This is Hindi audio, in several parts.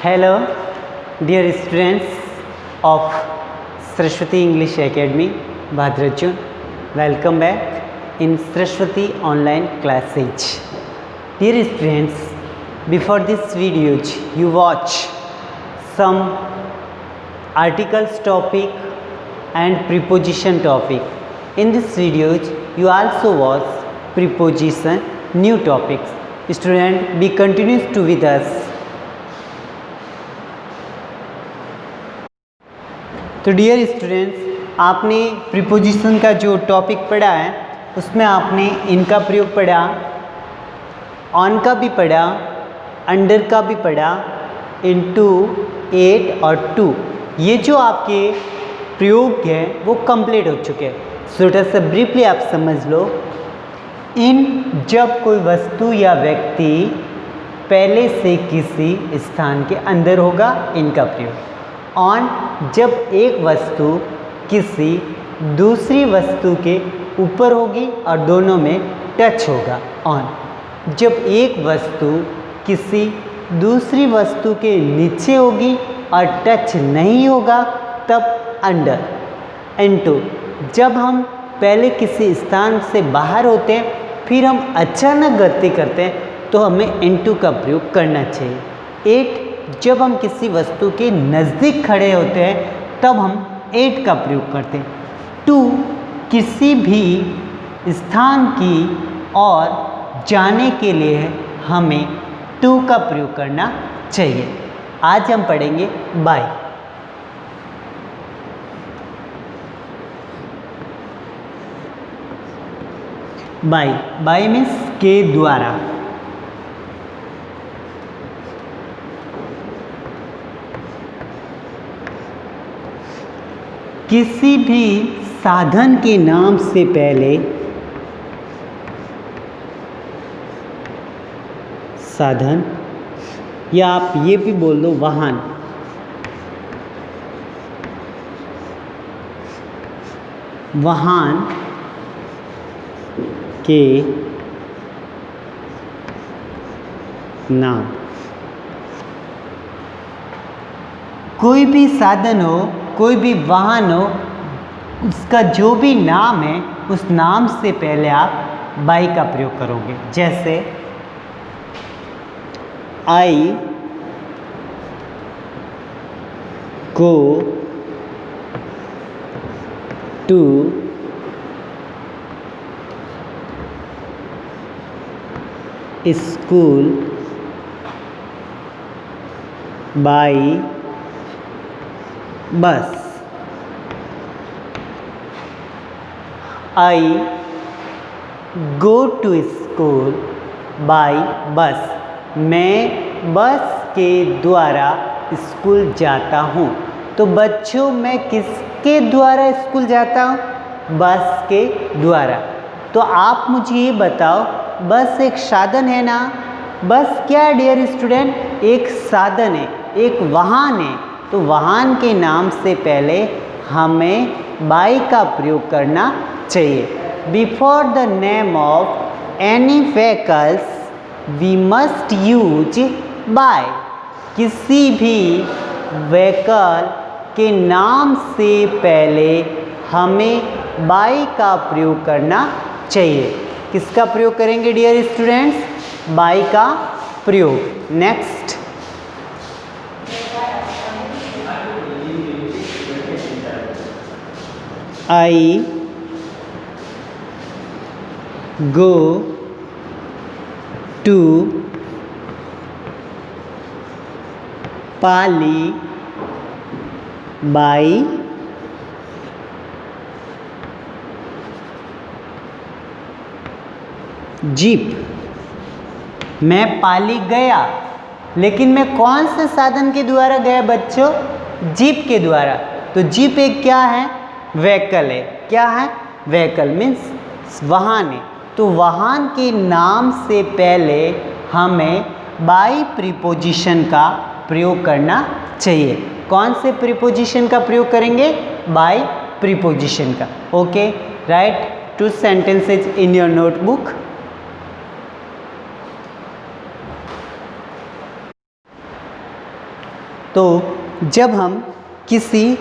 Hello, dear students of Saraswati English Academy, Bhadrachun. Welcome back in Saraswati online classes. Dear students, before this video, you watch some articles topic and preposition topic. In this video, you also watch preposition new topics. Student, be continuous to with us. तो डियर स्टूडेंट्स, आपने प्रीपोजिशन का जो टॉपिक पढ़ा है उसमें आपने इनका प्रयोग पढ़ा, ऑन का भी पढ़ा, अंडर का भी पढ़ा, इनटू, एट और टू। ये जो आपके प्रयोग है वो कंप्लीट हो चुके हैं। छोटा सा ब्रीफली आप समझ लो। इन जब कोई वस्तु या व्यक्ति पहले से किसी स्थान के अंदर होगा, इनका प्रयोग। ऑन जब एक वस्तु किसी दूसरी वस्तु के ऊपर होगी और दोनों में टच होगा, ऑन। जब एक वस्तु किसी दूसरी वस्तु के नीचे होगी और टच नहीं होगा, तब अंडर। इनटू जब हम पहले किसी स्थान से बाहर होते हैं फिर हम अचानक गति करते हैं तो हमें इनटू का प्रयोग करना चाहिए। एट जब हम किसी वस्तु के नज़दीक खड़े होते हैं तब हम एट का प्रयोग करते हैं। टू किसी भी स्थान की ओर जाने के लिए हमें टू का प्रयोग करना चाहिए। आज हम पढ़ेंगे बाय। बाय, बाय मीन्स के द्वारा। किसी भी साधन के नाम से पहले साधन, या आप ये भी बोल दो वाहन, वाहन के नाम। कोई भी साधन हो, कोई भी वाहन हो, उसका जो भी नाम है उस नाम से पहले आप बाय का प्रयोग करोगे। जैसे आई गो टू स्कूल बाय बस। आई गो टू स्कूल बाय बस। मैं बस के द्वारा स्कूल जाता हूँ। तो बच्चों, मैं किसके द्वारा स्कूल जाता हूँ? बस के द्वारा। तो आप मुझे ये बताओ, बस एक साधन है ना? बस क्या है डियर स्टूडेंट? एक साधन है, एक वाहन है। तो वाहन के नाम से पहले हमें बाय का प्रयोग करना चाहिए। Before the name of any vehicles we must use by. किसी भी व्हीकल के नाम से पहले हमें बाय का प्रयोग करना चाहिए। किसका प्रयोग करेंगे डियर स्टूडेंट्स? बाय का प्रयोग। Next, I go to Pali by jeep. मैं पाली गया, लेकिन मैं कौन से साधन के द्वारा गया बच्चों? जीप के द्वारा। तो जीप एक क्या है? व्हीकल है। क्या है? व्हीकल मीन्स वाहन है। तो वाहन के नाम से पहले हमें बाय प्रीपोजिशन का प्रयोग करना चाहिए। कौन से प्रीपोजिशन का प्रयोग करेंगे? बाय प्रीपोजिशन का। Okay, right 2 sentences in your notebook. तो जब हम किसी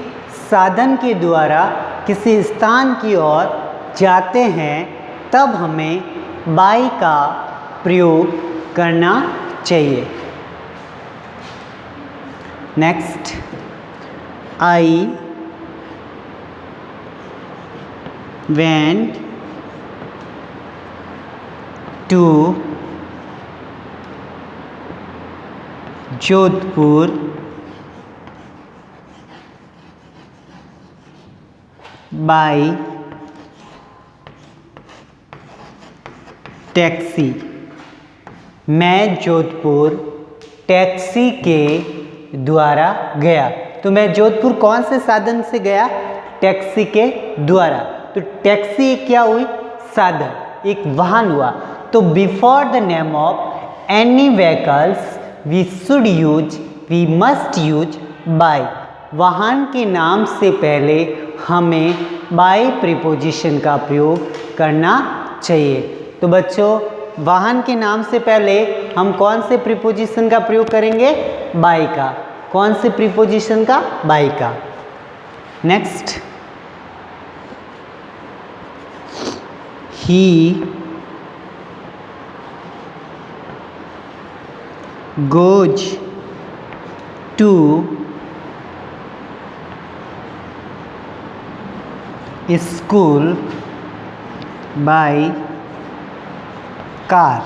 साधन के द्वारा किसी स्थान की ओर जाते हैं तब हमें बाई का प्रयोग करना चाहिए। Next, I went to Jodhpur bye taxi. मैं जोधपुर टैक्सी के द्वारा गया। तो मैं जोधपुर कौन से साधन से गया? टैक्सी के द्वारा। तो टैक्सी एक क्या हुई? साधन, एक वाहन हुआ। तो before the name of any vehicles we must use by. वाहन के नाम से पहले हमें बाय प्रीपोजिशन का प्रयोग करना चाहिए। तो बच्चों, वाहन के नाम से पहले हम कौन से प्रीपोजिशन का प्रयोग करेंगे? बाय का। कौन से प्रीपोजिशन का? बाय का। Next, he goes to school by car।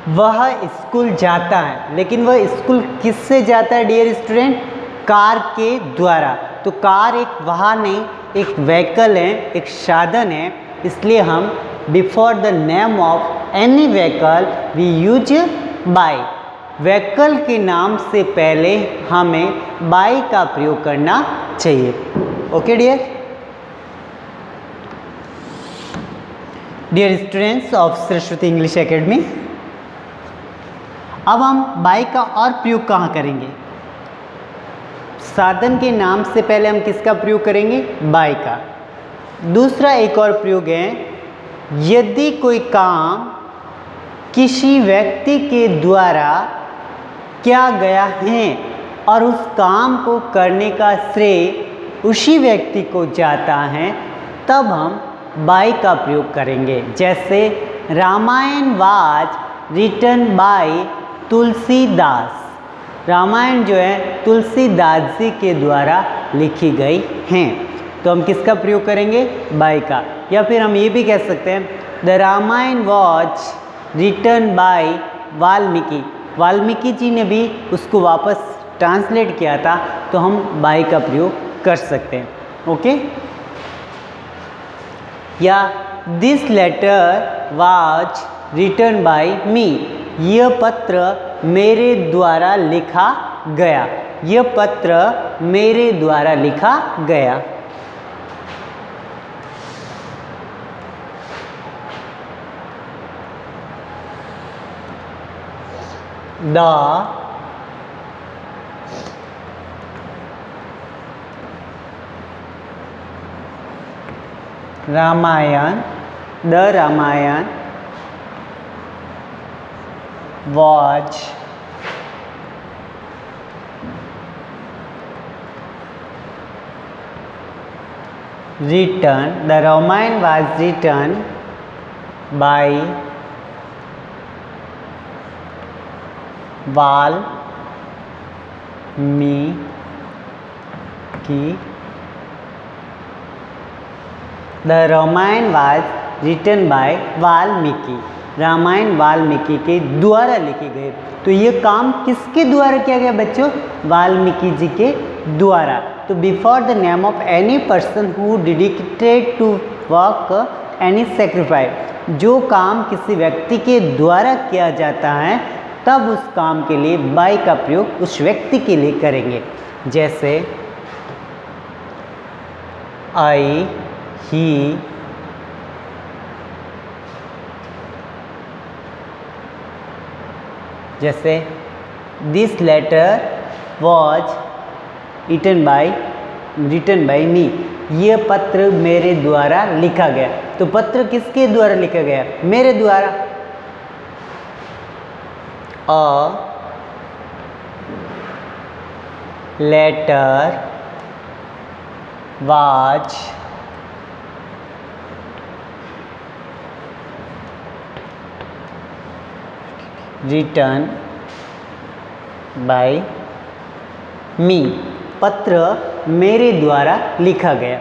वह स्कूल जाता है, लेकिन वह स्कूल किससे जाता है डियर स्टूडेंट? कार के द्वारा। तो कार एक वाहन है, एक व्हीकल है, एक साधन है, इसलिए हम before the name of any vehicle we use by. Vehicle के नाम से पहले हमें बाय का प्रयोग करना चाहिए। Okay dear students of Saraswati English academy, अब हम बाय का और प्रयोग कहाँ करेंगे? साधन के नाम से पहले हम किसका प्रयोग करेंगे? बाय का। दूसरा एक और प्रयोग है, यदि कोई काम किसी व्यक्ति के द्वारा किया गया है और उस काम को करने का श्रेय उसी व्यक्ति को जाता है, तब हम बाय का प्रयोग करेंगे। जैसे Ramayana was written by Tulsidas. Ramayana जो है तुलसीदास जी के द्वारा लिखी गई हैं। तो हम किसका प्रयोग करेंगे? बाय का। या फिर हम ये भी कह सकते हैं, the Ramayana was written by Valmiki. Valmiki ji ने भी उसको वापस ट्रांसलेट किया था, तो हम बाय का प्रयोग कर सकते हैं। ओके। या this letter was written by me. यह पत्र मेरे द्वारा लिखा गया। यह पत्र मेरे द्वारा लिखा गया। The Ramayana was written, the Ramayana was written by Valmiki। The Ramayana was written by Valmiki. Ramayana Valmiki के द्वारा लिखी गई। तो ये काम किसके द्वारा किया गया बच्चों? वाल्मीकि जी के द्वारा। तो before the name of any person who dedicated to work any sacrifice, जो काम किसी व्यक्ति के द्वारा किया जाता है तब उस काम के लिए बाय का प्रयोग उस व्यक्ति के लिए करेंगे। जैसे आई, ही, जैसे this letter was written by me. यह पत्र मेरे द्वारा लिखा गया। तो पत्र किसके द्वारा लिखा गया? मेरे द्वारा। लेटर वाज रिटन बाय मी। पत्र मेरे द्वारा लिखा गया।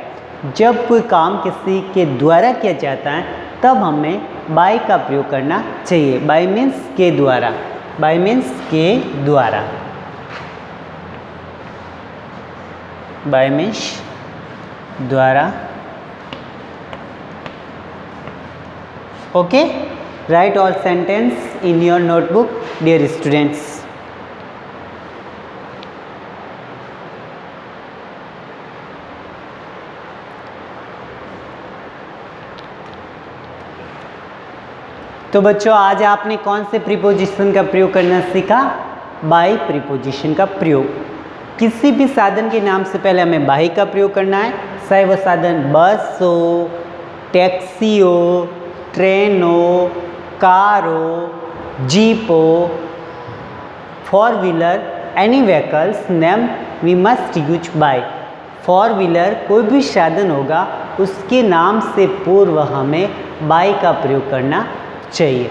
जब कोई काम किसी के द्वारा किया जाता है तब हमें बाय का प्रयोग करना चाहिए। बाय मीन्स के द्वारा, बाय मीन्स के द्वारा, बाय मीन्स द्वारा। Okay, write all sentence in your notebook dear students. तो बच्चों आज आपने कौन से प्रीपोजिशन का प्रयोग करना सीखा? बाय प्रीपोजिशन का प्रयोग। किसी भी साधन के नाम से पहले हमें बाय का प्रयोग करना है, चाहे वो साधन बस हो, टैक्सी हो, ट्रेन हो, कार हो, जीप हो, four wheeler, any vehicles name we must use by. Four wheeler कोई भी साधन होगा उसके नाम से पूर्व हमें बाय का प्रयोग करना चाहिए।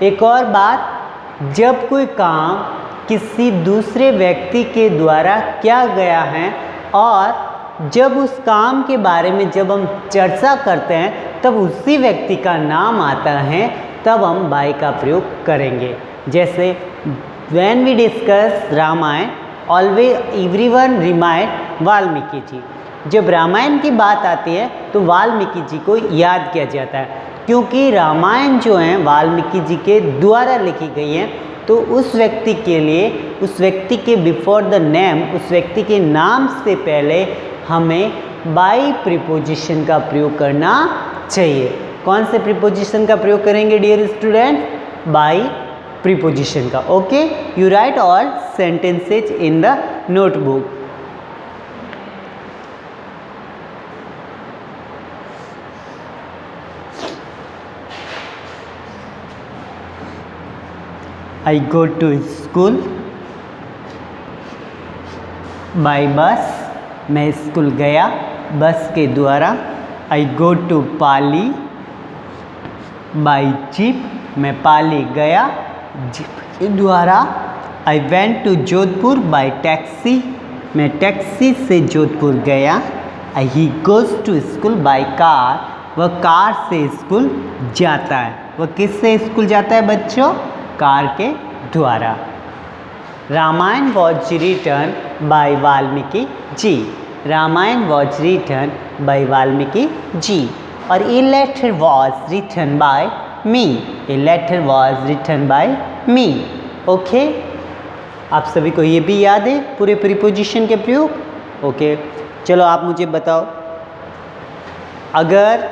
एक और बात, जब कोई काम किसी दूसरे व्यक्ति के द्वारा किया गया है और जब उस काम के बारे में जब हम चर्चा करते हैं तब उसी व्यक्ति का नाम आता है तब हम बाय का प्रयोग करेंगे। जैसे when we discuss Ramayana always everyone remind Valmiki ji. जब रामायण की बात आती है तो वाल्मीकि जी को याद किया जाता है, क्योंकि रामायण जो है वाल्मीकि जी के द्वारा लिखी गई है। तो उस व्यक्ति के लिए, उस व्यक्ति के बिफोर द नेम, उस व्यक्ति के नाम से पहले हमें बाय प्रीपोजिशन का प्रयोग करना चाहिए। कौन से प्रीपोजिशन का प्रयोग करेंगे डियर स्टूडेंट? बाय प्रीपोजिशन का। Okay, you write all sentences in the notebook. I go to school by bus। मैं स्कूल गया बस के द्वारा। I go to Pali by jeep। मैं पाली गया जीप के द्वारा। I went to Jodhpur by taxi. मैं टैक्सी से जोधपुर गया। He goes to school by car. वह कार से स्कूल जाता है। वह किससे स्कूल जाता है बच्चों? कार के द्वारा। Ramayana was written by Valmiki ji. Ramayana was written by Valmiki ji. और a letter was written by me. A letter was written by me. Okay, आप सभी को ये भी याद है पूरे प्रीपोजिशन के प्रयोग? ओके, चलो आप मुझे बताओ, अगर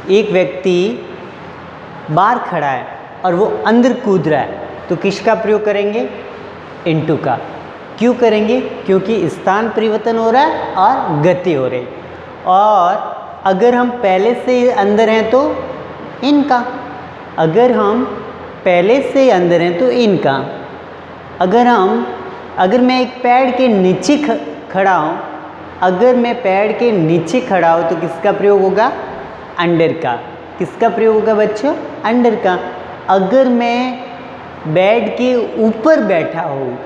एक व्यक्ति बाहर खड़ा है और वो अंदर कूद रहा है तो किसका प्रयोग करेंगे? इनटू का। क्यों करेंगे? क्योंकि स्थान परिवर्तन हो रहा है और गति हो रही। और अगर हम पहले से अंदर हैं तो इनका। अगर हम पहले से अंदर हैं तो इनका। अगर मैं एक पेड़ के नीचे खड़ा हूँ, अगर मैं पेड़ के नीचे खड़ा हूँ तो किसका प्रयोग होगा? अंडर का। किसका प्रयोग होगा बच्चों? अंडर का। अगर मैं बेड के ऊपर बैठा हूँ,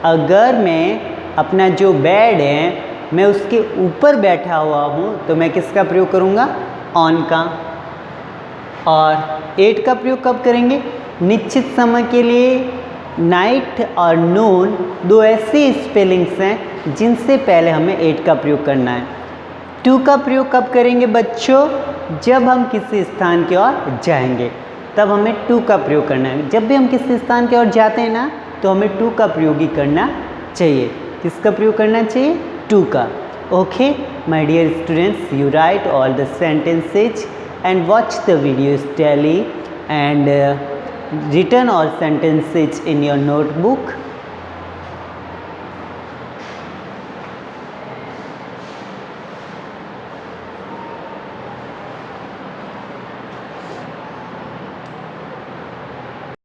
अगर मैं अपना जो बेड है मैं उसके ऊपर बैठा हुआ हूँ तो मैं किसका प्रयोग करूँगा? ऑन का। और एट का प्रयोग कब करेंगे? निश्चित समय के लिए नाइट और नून दो ऐसी स्पेलिंग्स हैं जिनसे पहले हमें एट का प्रयोग करना है। टू का प्रयोग कब करेंगे बच्चों? जब हम किसी स्थान की ओर जाएंगे तब हमें टू का प्रयोग करना है। जब भी हम किसी स्थान की ओर जाते हैं ना तो हमें टू का प्रयोग ही करना चाहिए। किसका प्रयोग करना चाहिए? टू का। Okay my dear students, you write all the sentences and watch the videos daily and written all sentences in your notebook.